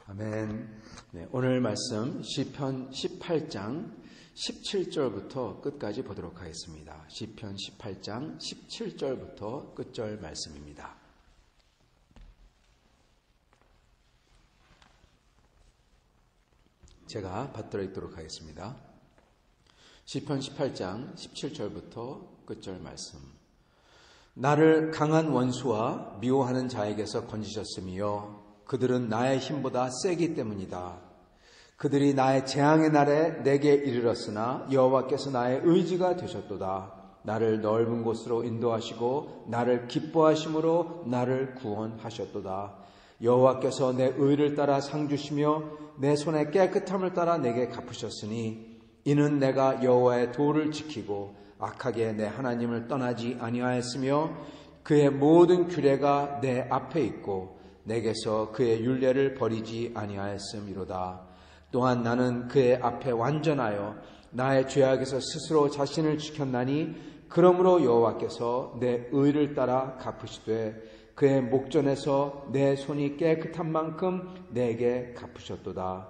아멘. 네, 오늘 말씀 시편 18장 17절부터 끝까지 보도록 하겠습니다. 시편 18장 17절부터 끝절 말씀입니다. 제가 받들어 읽도록 하겠습니다. 시편 18장 17절부터 끝절 말씀. 나를 강한 원수와 미워하는 자에게서 건지셨으며 그들은 나의 힘보다 세기 때문이다. 그들이 나의 재앙의 날에 내게 이르렀으나 여호와께서 나의 의지가 되셨도다. 나를 넓은 곳으로 인도하시고 나를 기뻐하심으로 나를 구원하셨도다. 여호와께서 내 의를 따라 상 주시며 내 손의 깨끗함을 따라 내게 갚으셨으니 이는 내가 여호와의 도를 지키고 악하게 내 하나님을 떠나지 아니하였으며 그의 모든 규례가 내 앞에 있고 내게서 그의 율례를 버리지 아니하였음이로다. 또한 나는 그의 앞에 완전하여 나의 죄악에서 스스로 자신을 지켰나니 그러므로 여호와께서 내 의를 따라 갚으시되 그의 목전에서 내 손이 깨끗한 만큼 내게 갚으셨도다.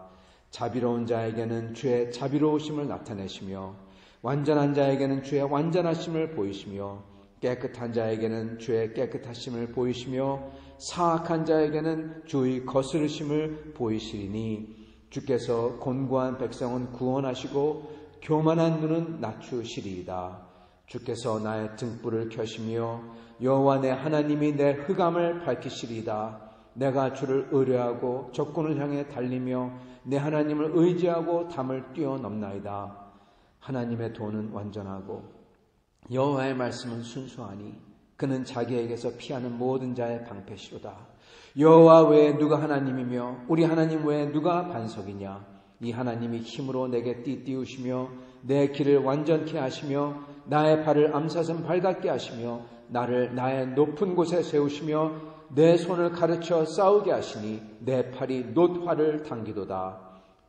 자비로운 자에게는 주의 자비로우심을 나타내시며 완전한 자에게는 주의 완전하심을 보이시며 깨끗한 자에게는 주의 깨끗하심을 보이시며 사악한 자에게는 주의 거스르심을 보이시리니 주께서 곤고한 백성은 구원하시고 교만한 눈은 낮추시리이다. 주께서 나의 등불을 켜시며 여호와 내 하나님이 내 흑암을 밝히시리이다. 내가 주를 의뢰하고 적군을 향해 달리며 내 하나님을 의지하고 담을 뛰어넘나이다. 하나님의 도는 완전하고 여호와의 말씀은 순수하니 그는 자기에게서 피하는 모든 자의 방패시로다. 여호와 외에 누가 하나님이며 우리 하나님 외에 누가 반석이냐. 이 하나님이 힘으로 내게 띠띠우시며 내 길을 완전케 하시며 나의 발을 암사슴 밝게 하시며 나를 나의 높은 곳에 세우시며 내 손을 가르쳐 싸우게 하시니 내 팔이 놋화를 당기도다.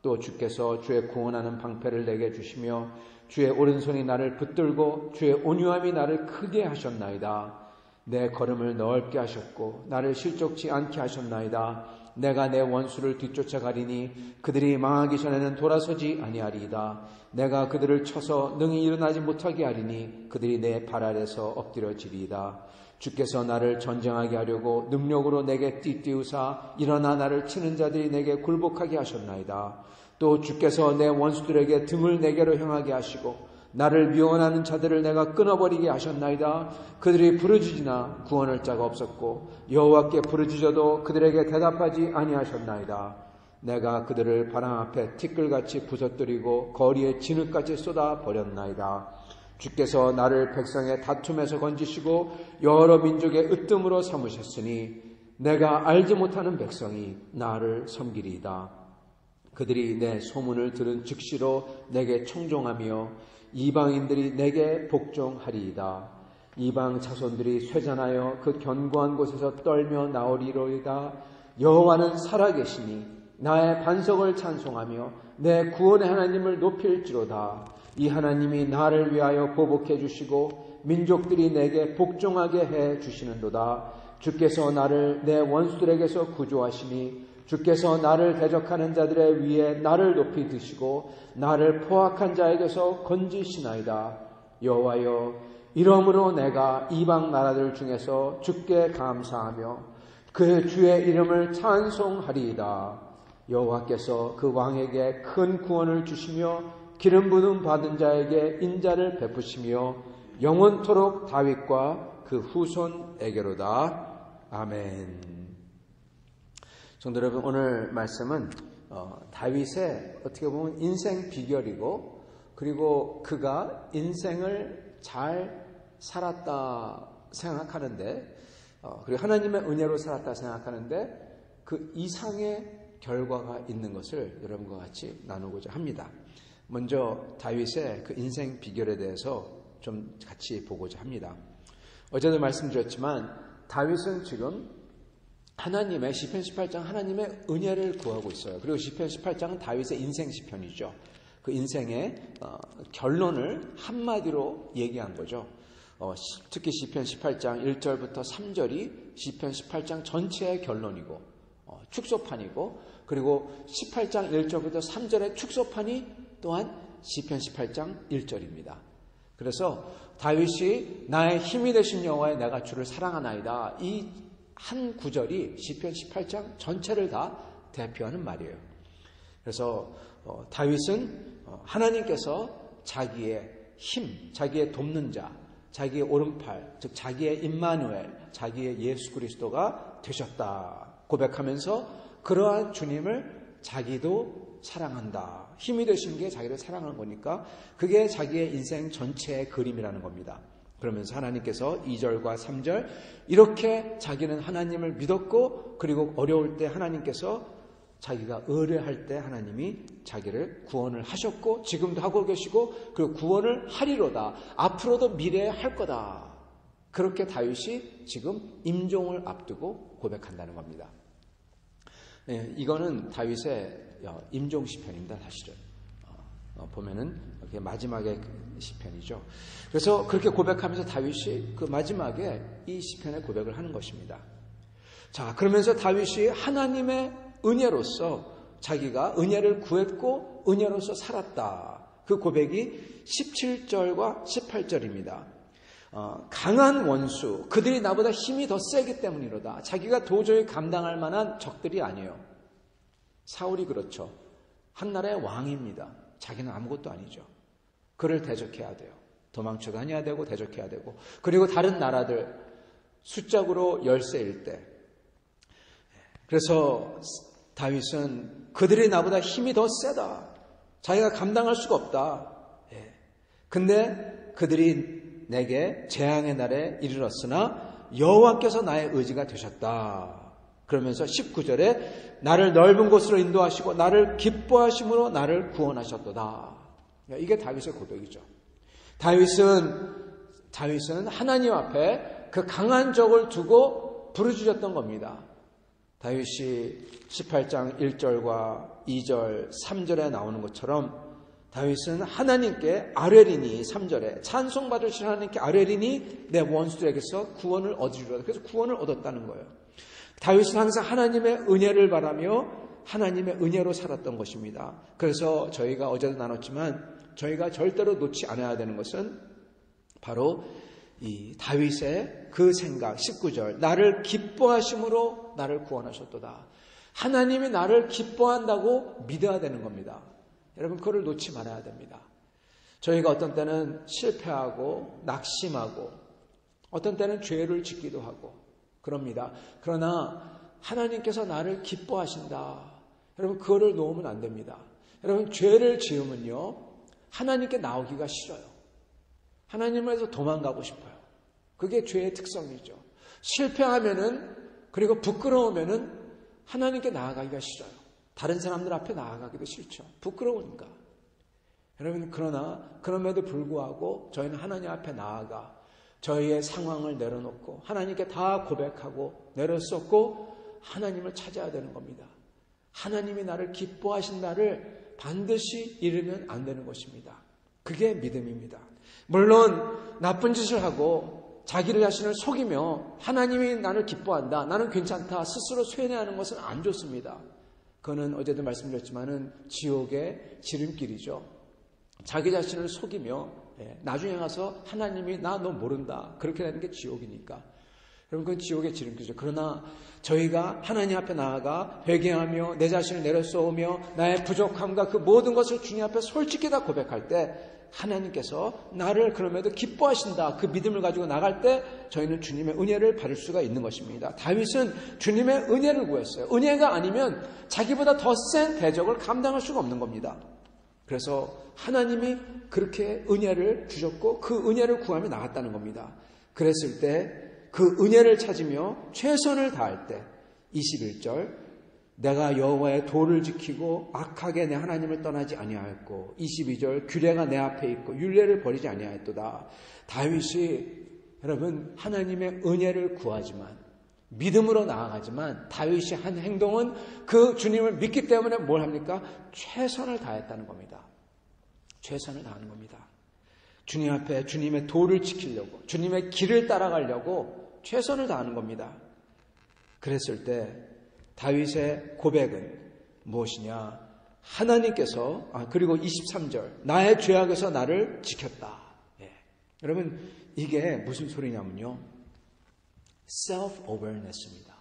또 주께서 주의 구원하는 방패를 내게 주시며 주의 오른손이 나를 붙들고 주의 온유함이 나를 크게 하셨나이다. 내 걸음을 넓게 하셨고 나를 실족치 않게 하셨나이다. 내가 내 원수를 뒤쫓아가리니 그들이 망하기 전에는 돌아서지 아니하리이다. 내가 그들을 쳐서 능히 일어나지 못하게 하리니 그들이 내 발 아래서 엎드려지리이다. 주께서 나를 전쟁하게 하려고 능력으로 내게 띠띠우사 일어나 나를 치는 자들이 내게 굴복하게 하셨나이다. 또 주께서 내 원수들에게 등을 내게로 향하게 하시고 나를 미워하는 자들을 내가 끊어버리게 하셨나이다. 그들이 부르짖으나 구원할 자가 없었고 여호와께 부르짖어도 그들에게 대답하지 아니하셨나이다. 내가 그들을 바람 앞에 티끌같이 부서뜨리고 거리에 진흙같이 쏟아 버렸나이다. 주께서 나를 백성의 다툼에서 건지시고 여러 민족의 으뜸으로 삼으셨으니 내가 알지 못하는 백성이 나를 섬기리이다. 그들이 내 소문을 들은 즉시로 내게 청종하며 이방인들이 내게 복종하리이다. 이방 자손들이 쇠잔하여 그 견고한 곳에서 떨며 나오리로이다. 여호와는 살아계시니 나의 반석을 찬송하며 내 구원의 하나님을 높일지로다. 이 하나님이 나를 위하여 보복해 주시고 민족들이 내게 복종하게 해 주시는도다. 주께서 나를 내 원수들에게서 구조하시니 주께서 나를 대적하는 자들의 위에 나를 높이 드시고 나를 포악한 자에게서 건지시나이다. 여호와여, 이러므로 내가 이방 나라들 중에서 주께 감사하며 그 주의 이름을 찬송하리이다. 여호와께서 그 왕에게 큰 구원을 주시며 기름 부음 받은 자에게 인자를 베푸시며 영원토록 다윗과 그 후손에게로다. 아멘. 성도 여러분, 오늘 말씀은 다윗의 어떻게 보면 인생 비결이고, 그리고 그가 인생을 잘 살았다 생각하는데, 그리고 하나님의 은혜로 살았다 생각하는데 그 이상의 결과가 있는 것을 여러분과 같이 나누고자 합니다. 먼저 다윗의 그 인생 비결에 대해서 좀 같이 보고자 합니다. 어제도 말씀드렸지만 다윗은 지금 하나님의 시편 18장 하나님의 은혜를 구하고 있어요. 그리고 시편 18장은 다윗의 인생 시편이죠. 그 인생의 결론을 한마디로 얘기한 거죠. 특히 시편 18장 1절부터 3절이 시편 18장 전체의 결론이고 축소판이고, 그리고 18장 1절부터 3절의 축소판이 또한 시편 18장 1절입니다. 그래서 다윗이 나의 힘이 되신 여호와여 내가 주를 사랑하나이다, 이 한 구절이 시편 18장 전체를 다 대표하는 말이에요. 그래서 다윗은 하나님께서 자기의 힘, 자기의 돕는 자, 자기의 오른팔, 즉 자기의 임마누엘, 자기의 예수 그리스도가 되셨다 고백하면서 그러한 주님을 자기도 사랑한다. 힘이 되신 게 자기를 사랑하는 거니까 그게 자기의 인생 전체의 그림이라는 겁니다. 그러면서 하나님께서 2절과 3절 이렇게 자기는 하나님을 믿었고, 그리고 어려울 때 하나님께서 자기가 의뢰할 때 하나님이 자기를 구원을 하셨고 지금도 하고 계시고 그리고 구원을 하리로다. 앞으로도 미래에 할 거다. 그렇게 다윗이 지금 임종을 앞두고 고백한다는 겁니다. 네, 이거는 다윗의 임종 시편입니다. 사실은 보면은 이렇게 마지막의 시편이죠. 그래서 그렇게 고백하면서 다윗이 그 마지막에 이 시편의 고백을 하는 것입니다. 자, 그러면서 다윗이 하나님의 은혜로서 자기가 은혜를 구했고 은혜로서 살았다. 그 고백이 17절과 18절입니다. 강한 원수, 그들이 나보다 힘이 더 세기 때문이로다. 자기가 도저히 감당할 만한 적들이 아니에요. 사울이 그렇죠. 한나라의 왕입니다. 자기는 아무것도 아니죠. 그를 대적해야 돼요. 도망쳐 다녀야 되고 대적해야 되고, 그리고 다른 나라들 숫자로 열세일 때, 그래서 다윗은 그들이 나보다 힘이 더 세다. 자기가 감당할 수가 없다. 근데 그들이 내게 재앙의 날에 이르렀으나 여호와께서 나의 의지가 되셨다. 그러면서 19절에 나를 넓은 곳으로 인도하시고 나를 기뻐하심으로 나를 구원하셨도다. 이게 다윗의 고백이죠. 다윗은 하나님 앞에 그 강한 적을 두고 부르짖었던 겁니다. 다윗이 18장 1절과 2절, 3절에 나오는 것처럼 다윗은 하나님께 아뢰리니, 3절에 찬송받으실 하나님께 아뢰리니 내 원수들에게서 구원을 얻으리로다. 그래서 구원을 얻었다는 거예요. 다윗은 항상 하나님의 은혜를 바라며 하나님의 은혜로 살았던 것입니다. 그래서 저희가 어제도 나눴지만 저희가 절대로 놓지 않아야 되는 것은 바로 이 다윗의 그 생각, 19절 나를 기뻐하심으로 나를 구원하셨도다. 하나님이 나를 기뻐한다고 믿어야 되는 겁니다. 여러분, 그걸 놓지 말아야 됩니다. 저희가 어떤 때는 실패하고 낙심하고 어떤 때는 죄를 짓기도 하고 그럽니다. 그러나 하나님께서 나를 기뻐하신다. 여러분, 그거를 놓으면 안 됩니다. 여러분, 죄를 지으면요 하나님께 나오기가 싫어요. 하나님에서 도망가고 싶어요. 그게 죄의 특성이죠. 실패하면은, 그리고 부끄러우면은 하나님께 나아가기가 싫어요. 다른 사람들 앞에 나아가기도 싫죠. 부끄러우니까. 여러분, 그러나 그럼에도 불구하고 저희는 하나님 앞에 나아가 저희의 상황을 내려놓고 하나님께 다 고백하고 내려놓고 하나님을 찾아야 되는 겁니다. 하나님이 나를 기뻐하신 날을 반드시 잃으면 안 되는 것입니다. 그게 믿음입니다. 물론 나쁜 짓을 하고 자기를 자신을 속이며 하나님이 나를 기뻐한다, 나는 괜찮다 스스로 쇠뇌하는 것은 안 좋습니다. 그거는 어제도 말씀드렸지만은 지옥의 지름길이죠. 자기 자신을 속이며 나중에 가서 하나님이 나 너 모른다 그렇게 되는 게 지옥이니까. 여러분 그건 지옥의 지름길이죠. 그러나 저희가 하나님 앞에 나아가 회개하며 내 자신을 내려놓으며 나의 부족함과 그 모든 것을 주님 앞에 솔직히 다 고백할 때 하나님께서 나를 그럼에도 기뻐하신다. 그 믿음을 가지고 나갈 때 저희는 주님의 은혜를 받을 수가 있는 것입니다. 다윗은 주님의 은혜를 구했어요. 은혜가 아니면 자기보다 더 센 대적을 감당할 수가 없는 겁니다. 그래서 하나님이 그렇게 은혜를 주셨고 그 은혜를 구하며 나갔다는 겁니다. 그랬을 때 그 은혜를 찾으며 최선을 다할 때 21절 내가 여호와의 도를 지키고 악하게 내 하나님을 떠나지 아니하였고 22절 규례가 내 앞에 있고 율례를 버리지 아니하였도다. 다윗이 여러분 하나님의 은혜를 구하지만 믿음으로 나아가지만 다윗이 한 행동은 그 주님을 믿기 때문에 뭘 합니까? 최선을 다했다는 겁니다. 최선을 다하는 겁니다. 주님 앞에 주님의 도를 지키려고 주님의 길을 따라가려고 최선을 다하는 겁니다. 그랬을 때 다윗의 고백은 무엇이냐? 하나님께서 그리고 23절 나의 죄악에서 나를 지켰다. 여러분 이게 무슨 소리냐면요. self-awareness입니다.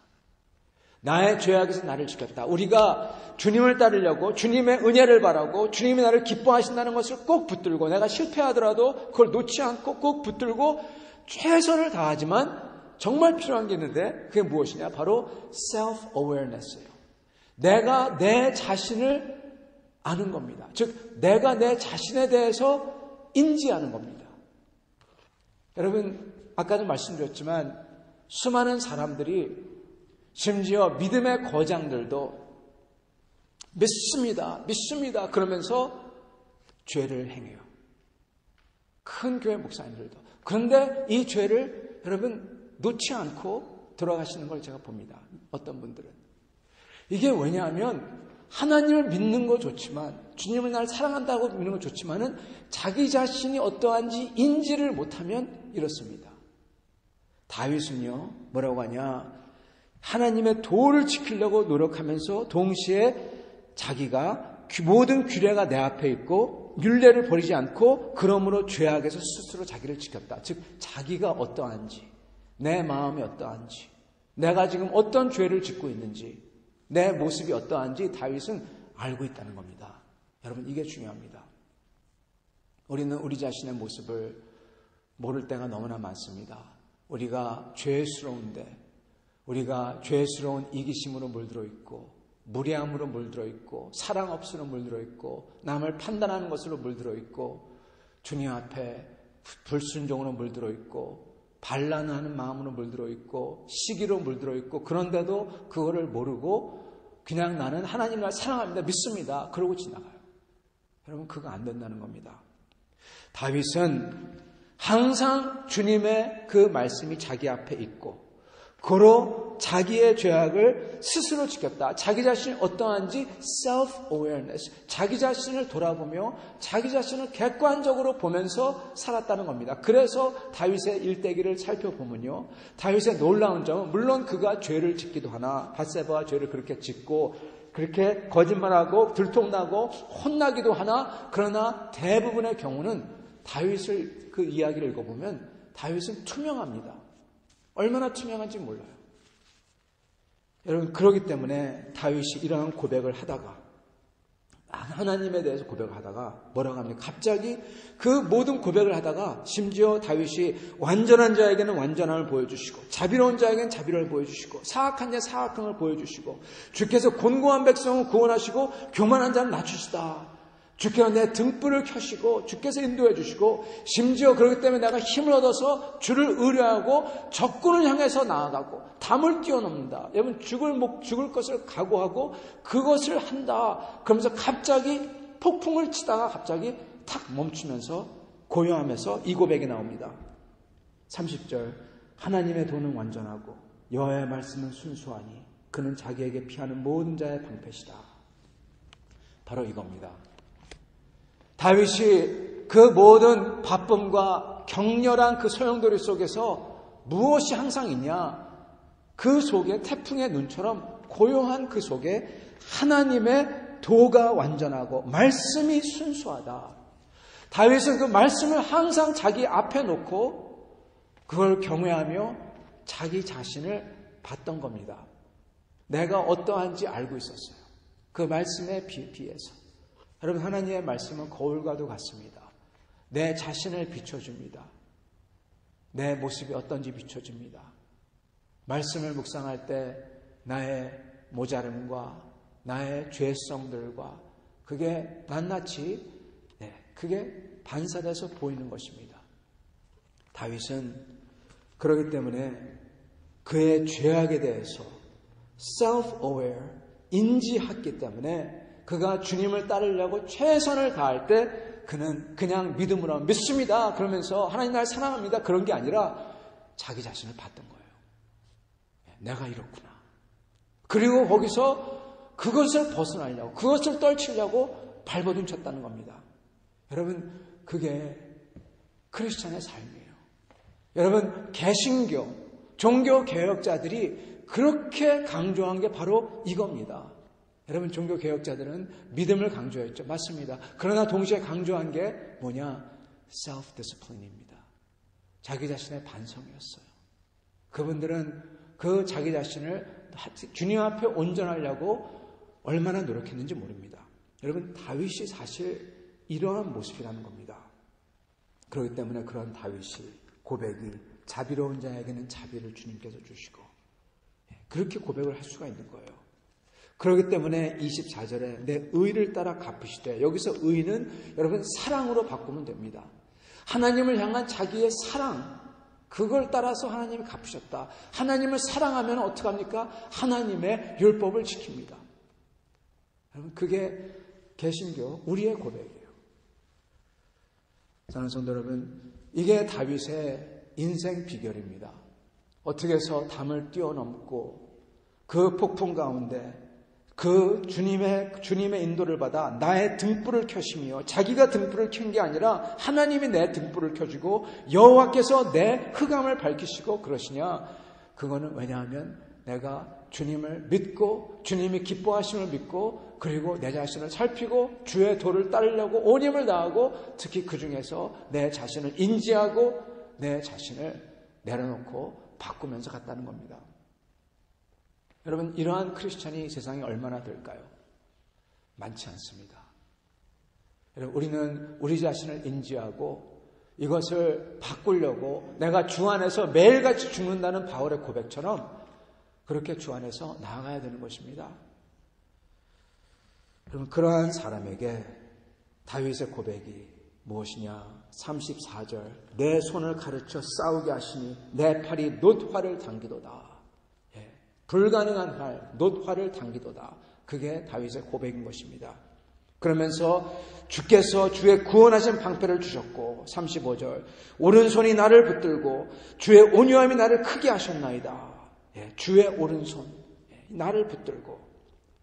나의 죄악에서 나를 지켰다. 우리가 주님을 따르려고 주님의 은혜를 바라고 주님이 나를 기뻐하신다는 것을 꼭 붙들고 내가 실패하더라도 그걸 놓지 않고 꼭 붙들고 최선을 다하지만 정말 필요한 게 있는데 그게 무엇이냐? 바로 self-awareness예요. 내가 내 자신을 아는 겁니다. 즉 내가 내 자신에 대해서 인지하는 겁니다. 여러분 아까도 말씀드렸지만 수많은 사람들이 심지어 믿음의 거장들도 믿습니다 그러면서 죄를 행해요. 큰 교회 목사님들도. 그런데 이 죄를 여러분 놓지 않고 들어가시는 걸 제가 봅니다. 어떤 분들은. 이게 왜냐하면 하나님을 믿는 거 좋지만 주님을 나를 사랑한다고 믿는 거 좋지만은 자기 자신이 어떠한지 인지를 못하면 이렇습니다. 다윗은요 뭐라고 하냐? 하나님의 도를 지키려고 노력하면서 동시에 자기가 모든 규례가 내 앞에 있고 율례를 버리지 않고 그러므로 죄악에서 스스로 자기를 지켰다. 즉 자기가 어떠한지 내 마음이 어떠한지 내가 지금 어떤 죄를 짓고 있는지 내 모습이 어떠한지 다윗은 알고 있다는 겁니다. 여러분 이게 중요합니다. 우리는 우리 자신의 모습을 모를 때가 너무나 많습니다. 우리가 죄스러운데 우리가 죄스러운 이기심으로 물들어 있고 무례함으로 물들어 있고 사랑 없으로 물들어 있고 남을 판단하는 것으로 물들어 있고 주님 앞에 불순종으로 물들어 있고 반란하는 마음으로 물들어 있고 시기로 물들어 있고 그런데도 그거를 모르고 그냥 나는 하나님 날 사랑합니다. 믿습니다. 그러고 지나가요. 여러분 그거 안 된다는 겁니다. 다윗은 항상 주님의 그 말씀이 자기 앞에 있고 고로 자기의 죄악을 스스로 지켰다. 자기 자신이 어떠한지 self-awareness, 자기 자신을 돌아보며 자기 자신을 객관적으로 보면서 살았다는 겁니다. 그래서 다윗의 일대기를 살펴보면요, 다윗의 놀라운 점은 물론 그가 죄를 짓기도 하나 밧세바와 죄를 그렇게 짓고 그렇게 거짓말하고 들통나고 혼나기도 하나, 그러나 대부분의 경우는 다윗을 그 이야기를 읽어보면 다윗은 투명합니다. 얼마나 투명한지 몰라요. 여러분, 그렇기 때문에 다윗이 이러한 고백을 하다가, 하나님에 대해서 고백을 하다가 뭐라고 합니까? 갑자기 그 모든 고백을 하다가 심지어 다윗이 완전한 자에게는 완전함을 보여주시고 자비로운 자에게는 자비를 보여주시고 사악한 자의 사악함을 보여주시고 주께서 곤고한 백성을 구원하시고 교만한 자는 낮추시다. 주께서 내 등불을 켜시고 주께서 인도해 주시고 심지어 그렇기 때문에 내가 힘을 얻어서 주를 의뢰하고 적군을 향해서 나아가고 담을 뛰어넘는다. 여러분, 죽을 것을 각오하고 그것을 한다. 그러면서 갑자기 폭풍을 치다가 갑자기 탁 멈추면서 고요하면서 이 고백이 나옵니다. 30절, 하나님의 도는 완전하고 여호와의 말씀은 순수하니 그는 자기에게 피하는 모든 자의 방패시다. 바로 이겁니다. 다윗이 그 모든 바쁨과 격렬한 그 소용돌이 속에서 무엇이 항상 있냐? 그 속에 태풍의 눈처럼 고요한 그 속에 하나님의 도가 완전하고 말씀이 순수하다. 다윗은 그 말씀을 항상 자기 앞에 놓고 그걸 경외하며 자기 자신을 봤던 겁니다. 내가 어떠한지 알고 있었어요. 그 말씀에 비해서. 여러분, 하나님의 말씀은 거울과도 같습니다. 내 자신을 비춰줍니다. 내 모습이 어떤지 비춰줍니다. 말씀을 묵상할 때 나의 모자름과 나의 죄성들과 그게 낱낱이 그게 반사돼서 보이는 것입니다. 다윗은 그렇기 때문에 그의 죄악에 대해서 self-aware, 인지했기 때문에 그가 주님을 따르려고 최선을 다할 때 그는 그냥 믿음으로 믿습니다 그러면서 하나님 날 사랑합니다 그런 게 아니라 자기 자신을 봤던 거예요. 내가 이렇구나. 그리고 거기서 그것을 벗어나려고, 그것을 떨치려고 발버둥 쳤다는 겁니다. 여러분, 그게 크리스찬의 삶이에요. 여러분, 개신교, 종교개혁자들이 그렇게 강조한 게 바로 이겁니다. 여러분, 종교개혁자들은 믿음을 강조했죠. 맞습니다. 그러나 동시에 강조한 게 뭐냐? self-discipline입니다. 자기 자신의 반성이었어요. 그분들은 그 자기 자신을 주님 앞에 온전하려고 얼마나 노력했는지 모릅니다. 여러분, 다윗이 사실 이러한 모습이라는 겁니다. 그렇기 때문에 그런 다윗이 고백이 자비로운 자에게는 자비를 주님께서 주시고 그렇게 고백을 할 수가 있는 거예요. 그렇기 때문에 24절에 내 의를 따라 갚으시되, 여기서 의는 여러분 사랑으로 바꾸면 됩니다. 하나님을 향한 자기의 사랑, 그걸 따라서 하나님이 갚으셨다. 하나님을 사랑하면 어떻게 합니까? 하나님의 율법을 지킵니다. 여러분, 그게 개신교 우리의 고백이에요. 사랑하는 성도 여러분, 이게 다윗의 인생 비결입니다. 어떻게 해서 담을 뛰어넘고 그 폭풍 가운데 그 주님의 인도를 받아 나의 등불을 켜시며, 자기가 등불을 켠 게 아니라 하나님이 내 등불을 켜주고 여호와께서 내 흑암을 밝히시고 그러시냐? 그거는 왜냐하면 내가 주님을 믿고 주님이 기뻐하심을 믿고 그리고 내 자신을 살피고 주의 도를 따르려고 온 힘을 다하고 특히 그 중에서 내 자신을 인지하고 내 자신을 내려놓고 바꾸면서 갔다는 겁니다. 여러분, 이러한 크리스찬이 세상에 얼마나 될까요? 많지 않습니다. 여러분, 우리는 우리 자신을 인지하고 이것을 바꾸려고 내가 주 안에서 매일같이 죽는다는 바울의 고백처럼 그렇게 주 안에서 나아가야 되는 것입니다. 여러분, 그러한 사람에게 다윗의 고백이 무엇이냐? 34절, 내 손을 가르쳐 싸우게 하시니 내 팔이 놋화를 당기도다. 불가능한 활, 놋화를 당기도다. 그게 다윗의 고백인 것입니다. 그러면서 주께서 주의 구원하신 방패를 주셨고, 35절, 오른손이 나를 붙들고 주의 온유함이 나를 크게 하셨나이다. 주의 오른손, 나를 붙들고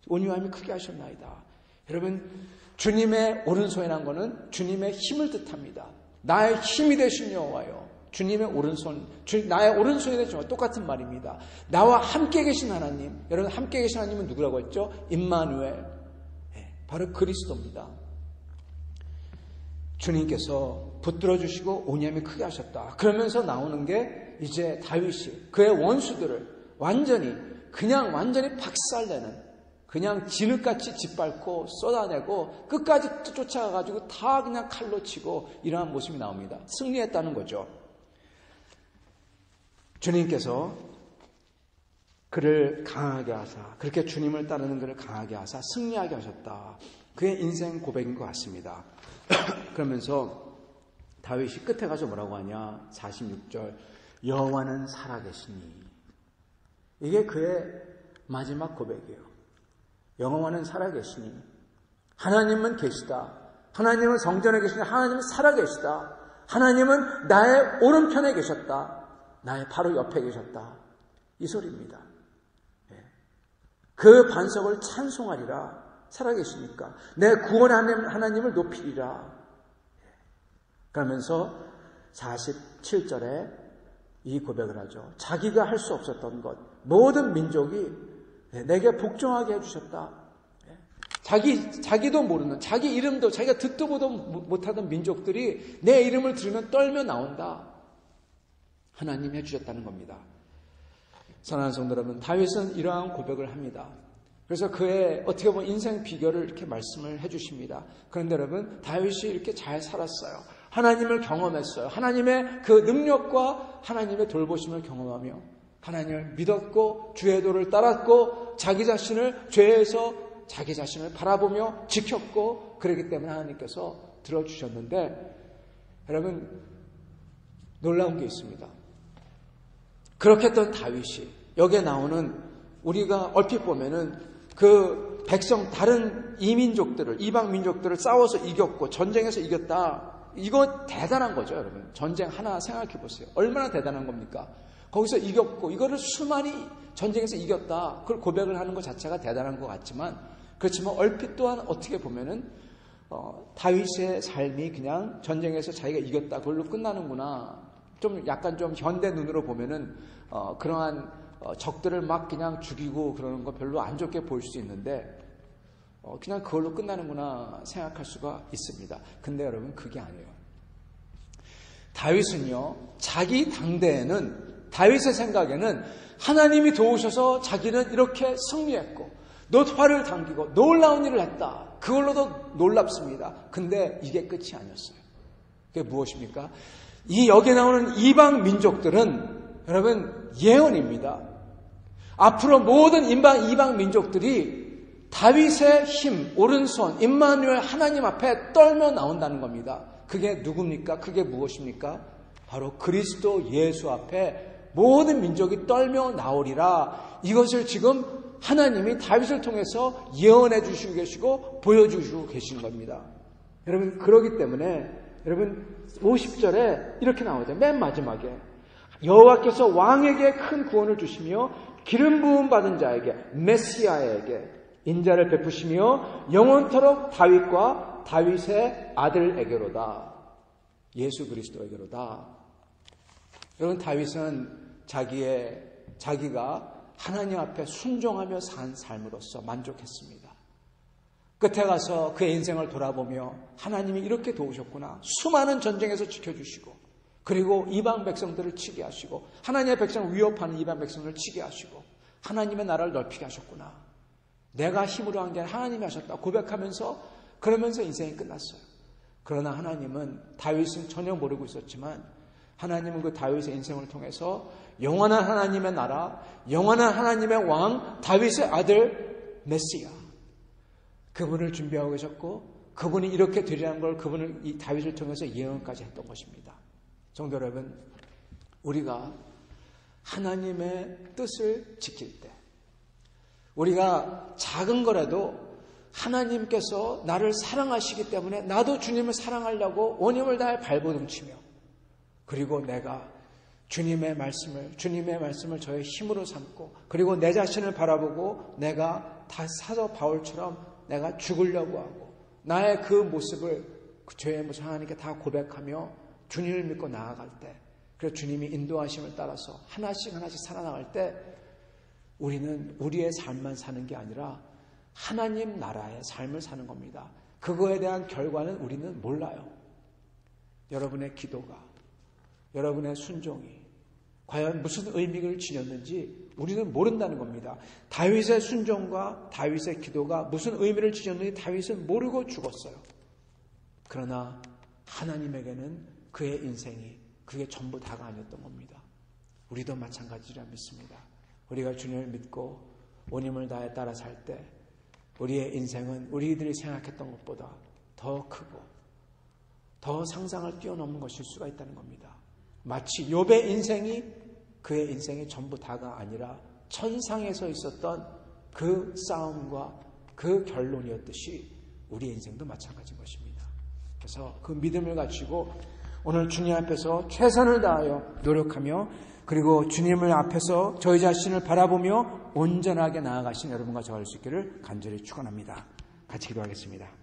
온유함이 크게 하셨나이다. 여러분, 주님의 오른손이라는 것은 주님의 힘을 뜻합니다. 나의 힘이 되신 여호와요. 주님의 오른손, 나의 오른손이 되죠. 똑같은 말입니다. 나와 함께 계신 하나님, 여러분 함께 계신 하나님은 누구라고 했죠? 임마누엘, 바로 그리스도입니다. 주님께서 붙들어 주시고 온유함이 크게 하셨다. 그러면서 나오는 게 이제 다윗이 그의 원수들을 완전히 박살내는, 그냥 진흙같이 짓밟고 쏟아내고 끝까지 쫓아가가지고 다 그냥 칼로 치고 이러한 모습이 나옵니다. 승리했다는 거죠. 주님께서 그를 강하게 하사, 그렇게 주님을 따르는 그를 강하게 하사 승리하게 하셨다. 그의 인생 고백인 것 같습니다. 그러면서 다윗이 끝에 가서 뭐라고 하냐? 46절, 여호와는 살아계시니. 이게 그의 마지막 고백이에요. 여호와는 살아계시니, 하나님은 계시다. 하나님은 성전에 계시니 하나님은 살아계시다. 하나님은 나의 오른편에 계셨다. 나의 바로 옆에 계셨다. 이 소리입니다. 그 반석을 찬송하리라. 살아계시니까 내 구원하는 하나님을 높이리라. 그러면서 47절에 이 고백을 하죠. 자기가 할 수 없었던 것, 모든 민족이 내게 복종하게 해주셨다. 자기도 모르는, 자기 이름도 자기가 듣도 보도 못하던 민족들이 내 이름을 들으면 떨며 나온다. 하나님이 해주셨다는 겁니다. 사랑하는 성도 여러분, 다윗은 이러한 고백을 합니다. 그래서 그의 어떻게 보면 인생 비결을 이렇게 말씀을 해주십니다. 그런데 여러분, 다윗이 이렇게 잘 살았어요. 하나님을 경험했어요. 하나님의 그 능력과 하나님의 돌보심을 경험하며 하나님을 믿었고 주의 도를 따랐고 자기 자신을 죄에서 자기 자신을 바라보며 지켰고 그렇기 때문에 하나님께서 들어주셨는데 여러분, 놀라운 게 있습니다. 그렇게 했던 다윗이 여기에 나오는 우리가 얼핏 보면은 그 백성 다른 이민족들을 이방 민족들을 싸워서 이겼고 전쟁에서 이겼다. 이거 대단한 거죠, 여러분. 전쟁 하나 생각해 보세요. 얼마나 대단한 겁니까? 거기서 이겼고 이거를 수많이 전쟁에서 이겼다. 그걸 고백을 하는 것 자체가 대단한 것 같지만 그렇지만 얼핏 또한 어떻게 보면은 다윗의 삶이 그냥 전쟁에서 자기가 이겼다. 그걸로 끝나는구나. 좀 약간 좀 현대 눈으로 보면은 그러한 적들을 막 그냥 죽이고 그러는 거 별로 안 좋게 보일 수 있는데 그냥 그걸로 끝나는구나 생각할 수가 있습니다. 근데 여러분 그게 아니에요. 다윗은요, 자기 당대에는 다윗의 생각에는 하나님이 도우셔서 자기는 이렇게 승리했고 노화를 당기고 놀라운 일을 했다. 그걸로도 놀랍습니다. 근데 이게 끝이 아니었어요. 그게 무엇입니까? 이 여기에 나오는 이방 민족들은 여러분 예언입니다. 앞으로 모든 이방 민족들이 다윗의 힘, 오른손, 임마누엘 하나님 앞에 떨며 나온다는 겁니다. 그게 누굽니까? 그게 무엇입니까? 바로 그리스도 예수 앞에 모든 민족이 떨며 나오리라. 이것을 지금 하나님이 다윗을 통해서 예언해 주시고 계시고 보여주시고 계신 겁니다. 여러분 그러기 때문에 여러분 50절에 이렇게 나오죠. 맨 마지막에 여호와께서 왕에게 큰 구원을 주시며 기름 부음 받은 자에게 메시아에게 인자를 베푸시며 영원토록 다윗과 다윗의 아들에게로다. 예수 그리스도에게로다. 여러분 다윗은 자기가 하나님 앞에 순종하며 산 삶으로서 만족했습니다. 끝에 가서 그의 인생을 돌아보며 하나님이 이렇게 도우셨구나. 수많은 전쟁에서 지켜주시고 그리고 이방 백성들을 치게 하시고 하나님의 백성을 위협하는 이방 백성들을 치게 하시고 하나님의 나라를 넓히게 하셨구나. 내가 힘으로 한 게 아니라 하나님이 하셨다 고백하면서 그러면서 인생이 끝났어요. 그러나 하나님은 다윗은 전혀 모르고 있었지만 하나님은 그 다윗의 인생을 통해서 영원한 하나님의 나라, 영원한 하나님의 왕, 다윗의 아들 메시아 그분을 준비하고 계셨고 그분이 이렇게 되리라는 걸 그분을 이 다윗을 통해서 예언까지 했던 것입니다. 성도 여러분, 우리가 하나님의 뜻을 지킬 때 우리가 작은 거라도 하나님께서 나를 사랑하시기 때문에 나도 주님을 사랑하려고 온힘을 다해 발버둥치며 그리고 내가 주님의 말씀을 저의 힘으로 삼고 그리고 내 자신을 바라보고 내가 다 사도 바울처럼 내가 죽으려고 하고 나의 그 모습을 그 죄의 모습을 하나님께 다 고백하며 주님을 믿고 나아갈 때 그래서 주님이 인도하심을 따라서 하나씩 살아나갈 때 우리는 우리의 삶만 사는 게 아니라 하나님 나라의 삶을 사는 겁니다. 그거에 대한 결과는 우리는 몰라요. 여러분의 기도가 여러분의 순종이 과연 무슨 의미를 지녔는지 우리는 모른다는 겁니다. 다윗의 순종과 다윗의 기도가 무슨 의미를 지녔는지 다윗은 모르고 죽었어요. 그러나 하나님에게는 그의 인생이 그게 전부 다가 아니었던 겁니다. 우리도 마찬가지라 믿습니다. 우리가 주님을 믿고 온힘을 다해 따라 살 때 우리의 인생은 우리들이 생각했던 것보다 더 크고 더 상상을 뛰어넘는 것일 수가 있다는 겁니다. 마치 욥의 인생이 그의 인생이 전부 다가 아니라 천상에서 있었던 그 싸움과 그 결론이었듯이 우리의 인생도 마찬가지인 것입니다. 그래서 그 믿음을 가지고 오늘 주님 앞에서 최선을 다하여 노력하며 그리고 주님을 앞에서 저희 자신을 바라보며 온전하게 나아가신 여러분과 저 할 수 있기를 간절히 축원합니다. 같이 기도하겠습니다.